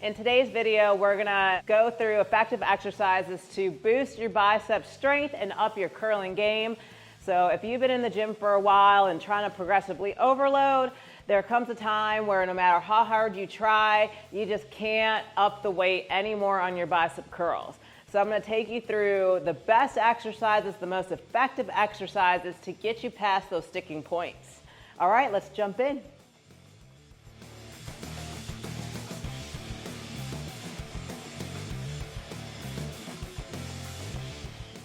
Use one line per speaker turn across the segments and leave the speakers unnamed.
In today's video, we're gonna go through effective exercises to boost your bicep strength and up your curling game. So if you've been in the gym for a while and trying to progressively overload, there comes a time where no matter how hard you try, you just can't up the weight anymore on your bicep curls. So I'm gonna take you through the best exercises, the most effective exercises to get you past those sticking points. All right, let's jump in.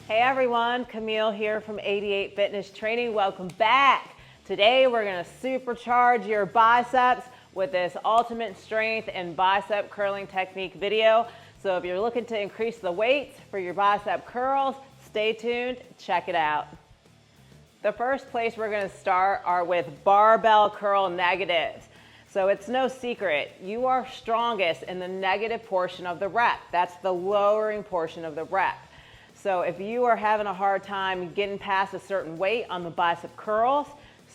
Hey everyone, Camille here from 88 Fitness Training. Welcome back. Today we're gonna supercharge your biceps with this ultimate strength and bicep curling technique video. So if you're looking to increase the weights for your bicep curls, stay tuned, check it out. The first place we're gonna start are with barbell curl negatives. So it's no secret, you are strongest in the negative portion of the rep. That's the lowering portion of the rep. So if you are having a hard time getting past a certain weight on the bicep curls,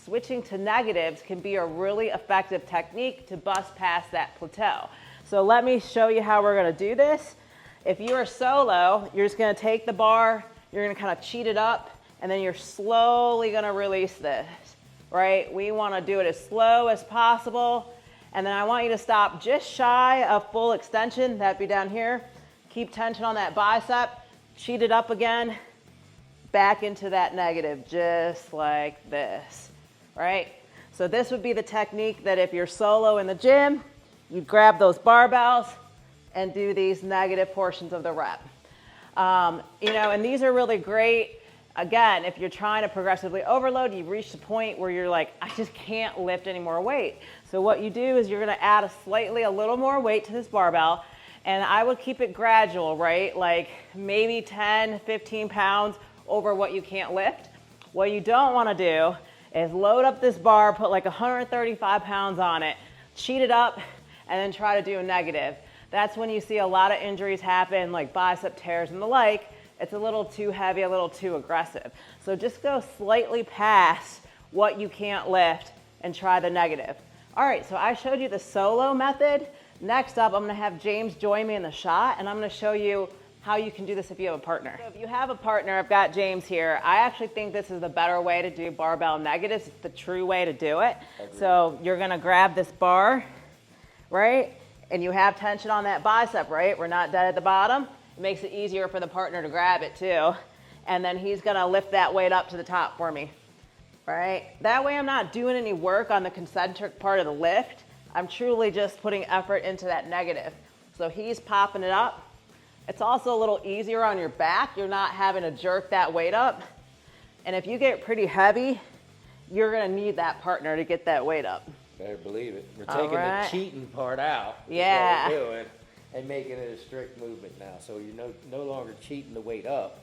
switching to negatives can be a really effective technique to bust past that plateau. So let me show you how we're gonna do this. If you are solo, you're just gonna take the bar, you're gonna kind of cheat it up, and then you're slowly gonna release this, right? We wanna do it as slow as possible, and then I want you to stop just shy of full extension, that'd be down here. Keep tension on that bicep. Cheat it up again, back into that negative, just like this, right? So this would be the technique that if you're solo in the gym, you'd grab those barbells and do these negative portions of the rep. And these are really great. Again, if you're trying to progressively overload, you've reached a point where you're like, I just can't lift any more weight. So what you do is you're gonna add a little more weight to this barbell. And I would keep it gradual, right? Like maybe 10, 15 pounds over what you can't lift. What you don't wanna do is load up this bar, put like 135 pounds on it, cheat it up, and then try to do a negative. That's when you see a lot of injuries happen, like bicep tears and the like. It's a little too heavy, a little too aggressive. So just go slightly past what you can't lift and try the negative. All right, so I showed you the solo method. Next up, I'm gonna have James join me in the shot, and I'm gonna show you how you can do this if you have a partner. So if you have a partner, I've got James here. I actually think this is the better way to do barbell negatives. It's the true way to do it.
Agreed.
So you're gonna grab this bar, right? And you have tension on that bicep, right? We're not dead at the bottom. It makes it easier for the partner to grab it too. And then he's gonna lift that weight up to the top for me, right? That way I'm not doing any work on the concentric part of the lift. I'm truly just putting effort into that negative. So he's popping it up. It's also a little easier on your back. You're not having to jerk that weight up. And if you get pretty heavy, you're gonna need that partner to get that weight up.
Better believe it. We're taking the cheating part out.
Yeah.
Is what we're doing, and making it a strict movement now. So you're no longer cheating the weight up.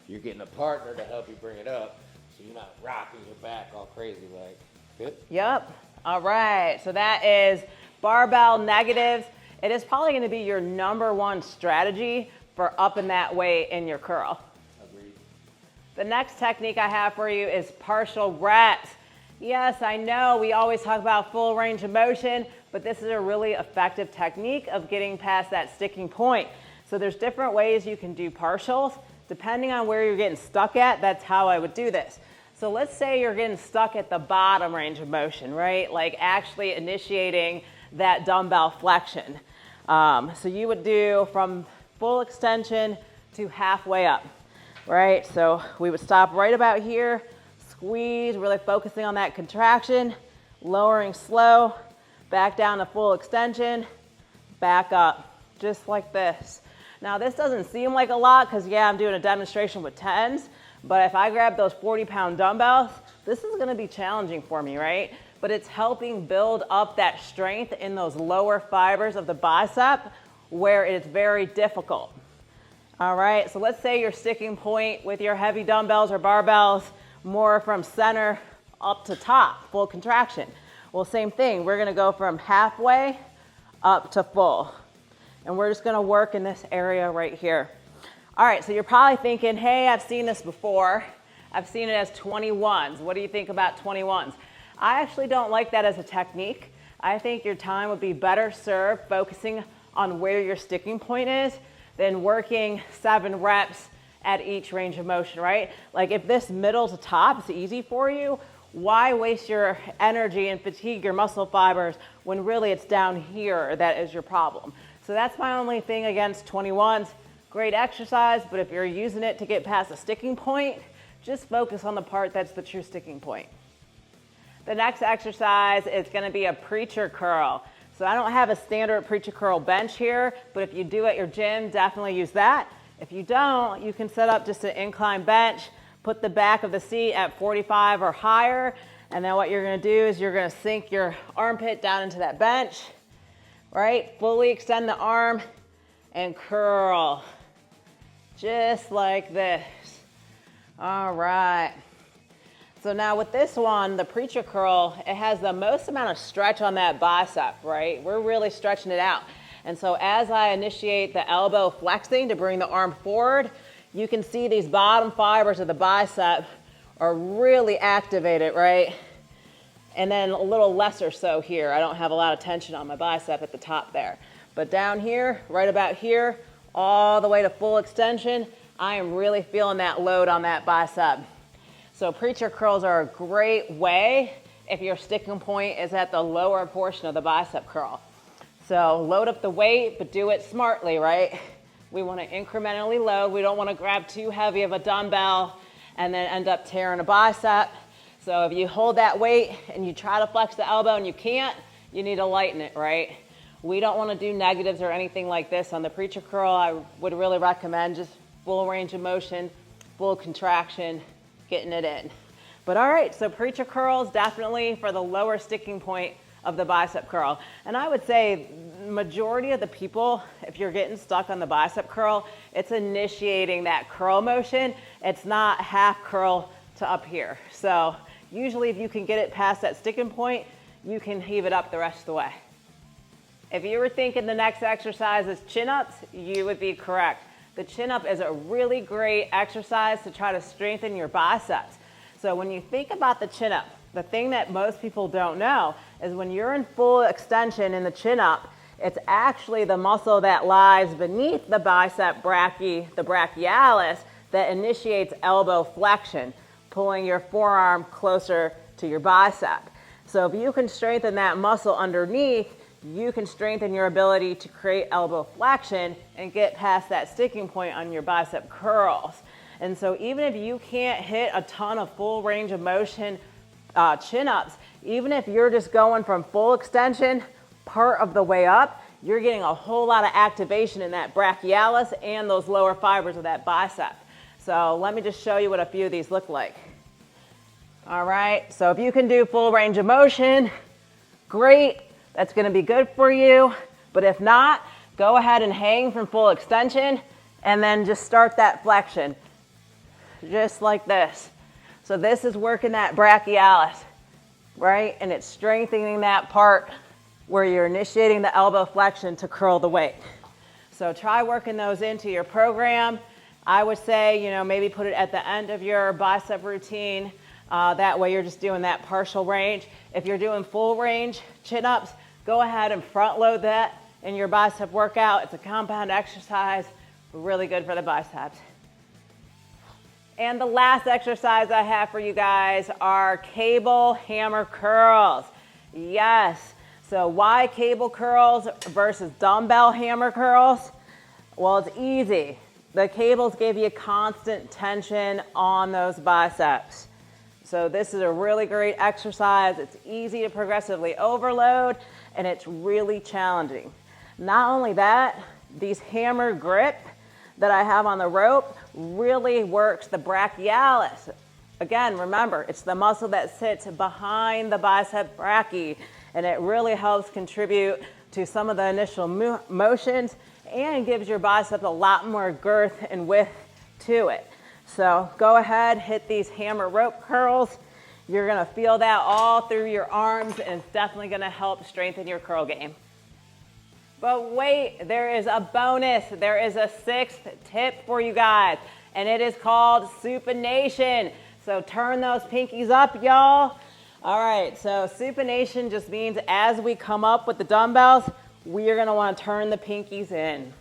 You're getting a partner to help you bring it up. So you're not rocking your back all crazy like. Good?
Yep. All right, so that is barbell negatives. It is probably gonna be your #1 strategy for upping that weight in your curl.
Agreed.
The next technique I have for you is partial reps. Yes, I know we always talk about full range of motion, but this is a really effective technique of getting past that sticking point. So there's different ways you can do partials. Depending on where you're getting stuck at, that's how I would do this. So let's say you're getting stuck at the bottom range of motion, right? Like actually initiating that dumbbell flexion. So you would do from full extension to halfway up, right? So we would stop right about here, squeeze, really focusing on that contraction, lowering slow, back down to full extension, back up, just like this. Now this doesn't seem like a lot because yeah, I'm doing a demonstration with 10s, but if I grab those 40-pound dumbbells, this is gonna be challenging for me, right? But it's helping build up that strength in those lower fibers of the bicep where it's very difficult. All right, so let's say your sticking point with your heavy dumbbells or barbells more from center up to top, full contraction. Well, same thing, we're gonna go from halfway up to full. And we're just gonna work in this area right here. All right, so you're probably thinking, hey, I've seen this before. I've seen it as 21s. What do you think about 21s? I actually don't like that as a technique. I think your time would be better served focusing on where your sticking point is than working 7 reps at each range of motion, right? Like if this middle to top is easy for you, why waste your energy and fatigue your muscle fibers when really it's down here that is your problem? So that's my only thing against 21s. Great exercise, but if you're using it to get past a sticking point, just focus on the part that's the true sticking point. The next exercise is going to be a preacher curl. So I don't have a standard preacher curl bench here, but if you do at your gym, definitely use that. If you don't, you can set up just an incline bench, put the back of the seat at 45 or higher, and then what you're going to do is you're going to sink your armpit down into that bench, right? Fully extend the arm and curl, just like this. All right. So now with this one, the preacher curl, it has the most amount of stretch on that bicep, right? We're really stretching it out. And so as I initiate the elbow flexing to bring the arm forward, you can see these bottom fibers of the bicep are really activated, right? And then a little lesser so here. I don't have a lot of tension on my bicep at the top there. But down here, right about here, all the way to full extension, I am really feeling that load on that bicep. So preacher curls are a great way if your sticking point is at the lower portion of the bicep curl. So load up the weight, but do it smartly, right? We want to incrementally load. We don't want to grab too heavy of a dumbbell and then end up tearing a bicep. So if you hold that weight and you try to flex the elbow and you can't, you need to lighten it, right? We don't want to do negatives or anything like this on the preacher curl. I would really recommend just full range of motion, full contraction, getting it in. But all right, so preacher curls definitely for the lower sticking point of the bicep curl. And I would say majority of the people, if you're getting stuck on the bicep curl, it's initiating that curl motion. It's not half curl to up here. So usually if you can get it past that sticking point, you can heave it up the rest of the way. If you were thinking the next exercise is chin-ups, you would be correct. The chin-up is a really great exercise to try to strengthen your biceps. So when you think about the chin-up, the thing that most people don't know is when you're in full extension in the chin-up, it's actually the muscle that lies beneath the bicep brachii, the brachialis, that initiates elbow flexion, pulling your forearm closer to your bicep. So if you can strengthen that muscle underneath, you can strengthen your ability to create elbow flexion and get past that sticking point on your bicep curls. And so even if you can't hit a ton of full range of motion chin-ups, even if you're just going from full extension part of the way up, you're getting a whole lot of activation in that brachialis and those lower fibers of that bicep. So let me just show you what a few of these look like. All right, so if you can do full range of motion, great. That's going to be good for you. But if not, go ahead and hang from full extension and then just start that flexion, just like this. So this is working that brachialis, right? And it's strengthening that part where you're initiating the elbow flexion to curl the weight. So try working those into your program. I would say, maybe put it at the end of your bicep routine. That way you're just doing that partial range. If you're doing full range chin-ups, go ahead and front load that in your bicep workout. It's a compound exercise, really good for the biceps. And the last exercise I have for you guys are cable hammer curls. Yes, so why cable curls versus dumbbell hammer curls? Well, it's easy. The cables give you constant tension on those biceps. So this is a really great exercise. It's easy to progressively overload, and it's really challenging. Not only that, these hammer grip that I have on the rope really works the brachialis. Again, remember, it's the muscle that sits behind the bicep brachii, and it really helps contribute to some of the initial motions and gives your bicep a lot more girth and width to it. So go ahead, hit these hammer rope curls. You're gonna feel that all through your arms, and it's definitely gonna help strengthen your curl game. But wait, there is a bonus. There is a 6th tip for you guys, and it is called supination. So turn those pinkies up, y'all. All right, so supination just means as we come up with the dumbbells, we are gonna wanna turn the pinkies in,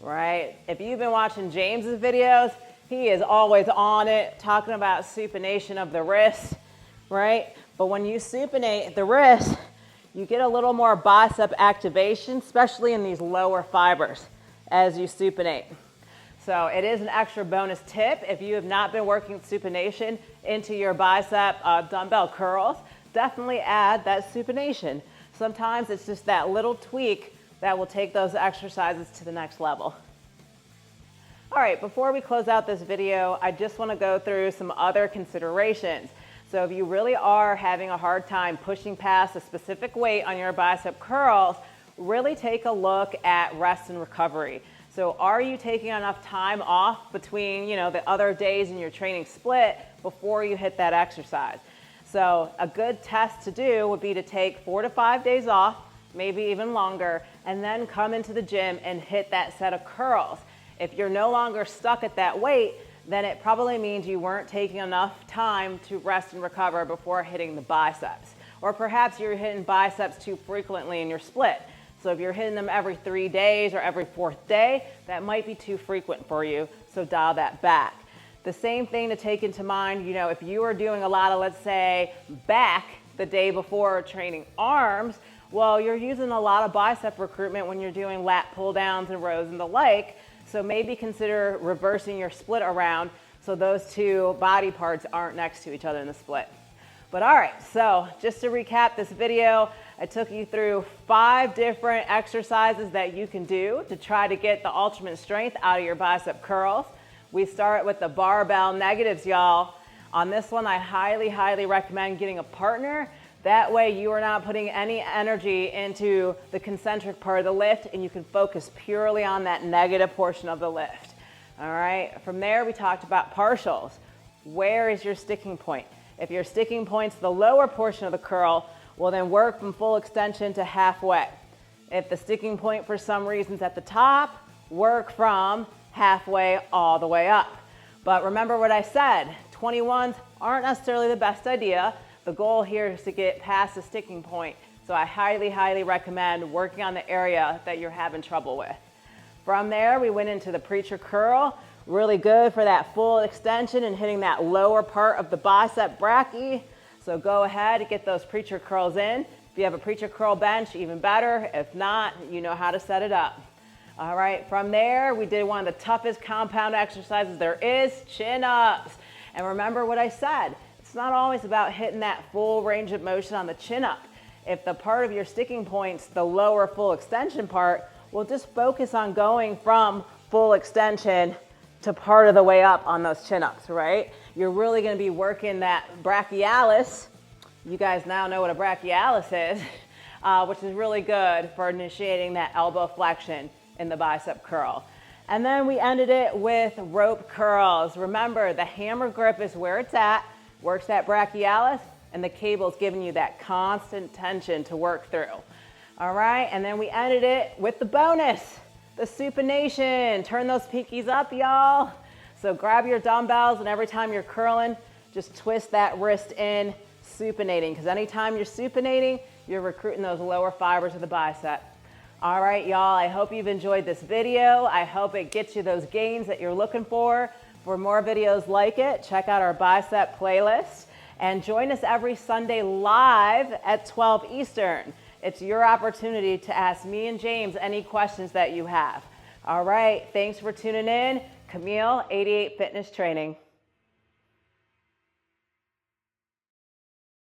right? If you've been watching James's videos, he is always on it, talking about supination of the wrist, right? But when you supinate the wrist, you get a little more bicep activation, especially in these lower fibers as you supinate. So it is an extra bonus tip. If you have not been working supination into your bicep dumbbell curls, definitely add that supination. Sometimes it's just that little tweak that will take those exercises to the next level. All right, before we close out this video, I just want to go through some other considerations. So if you really are having a hard time pushing past a specific weight on your bicep curls, really take a look at rest and recovery. So are you taking enough time off between, the other days in your training split before you hit that exercise? So a good test to do would be to take 4 to 5 days off, maybe even longer, and then come into the gym and hit that set of curls. If you're no longer stuck at that weight, then it probably means you weren't taking enough time to rest and recover before hitting the biceps. Or perhaps you're hitting biceps too frequently in your split. So if you're hitting them every 3 days or every 4th day, that might be too frequent for you, so dial that back. The same thing to take into mind, if you are doing a lot of, let's say, back the day before training arms, well, you're using a lot of bicep recruitment when you're doing lat pull downs and rows and the like. So maybe consider reversing your split around so those two body parts aren't next to each other in the split. But all right, so just to recap this video, I took you through 5 different exercises that you can do to try to get the ultimate strength out of your bicep curls. We start with the barbell negatives, y'all. On this one, I highly, highly recommend getting a partner. That way you are not putting any energy into the concentric part of the lift and you can focus purely on that negative portion of the lift. All right, from there we talked about partials. Where is your sticking point? If your sticking point's the lower portion of the curl, well then work from full extension to halfway. If the sticking point for some reason's at the top, work from halfway all the way up. But remember what I said, 21s aren't necessarily the best idea. The goal here is to get past the sticking point. So I highly, highly recommend working on the area that you're having trouble with. From there, we went into the preacher curl. Really good for that full extension and hitting that lower part of the bicep brachii. So go ahead and get those preacher curls in. If you have a preacher curl bench, even better. If not, you know how to set it up. All right, from there, we did one of the toughest compound exercises there is, chin-ups. And remember what I said, it's not always about hitting that full range of motion on the chin-up. If the part of your sticking point's the lower full extension part, we'll just focus on going from full extension to part of the way up on those chin-ups, right? You're really gonna be working that brachialis. You guys now know what a brachialis is, which is really good for initiating that elbow flexion in the bicep curl. And then we ended it with rope curls. Remember, the hammer grip is where it's at, works that brachialis, and the cable's giving you that constant tension to work through. All right, and then we ended it with the bonus, the supination. Turn those pinkies up, y'all. So grab your dumbbells, and every time you're curling, just twist that wrist in, supinating, because anytime you're supinating, you're recruiting those lower fibers of the bicep. All right, y'all, I hope you've enjoyed this video. I hope it gets you those gains that you're looking for. For more videos like it, check out our bicep playlist and join us every Sunday live at 12 Eastern. It's your opportunity to ask me and James any questions that you have. All right, thanks for tuning in. Camille, 88 Fitness Training.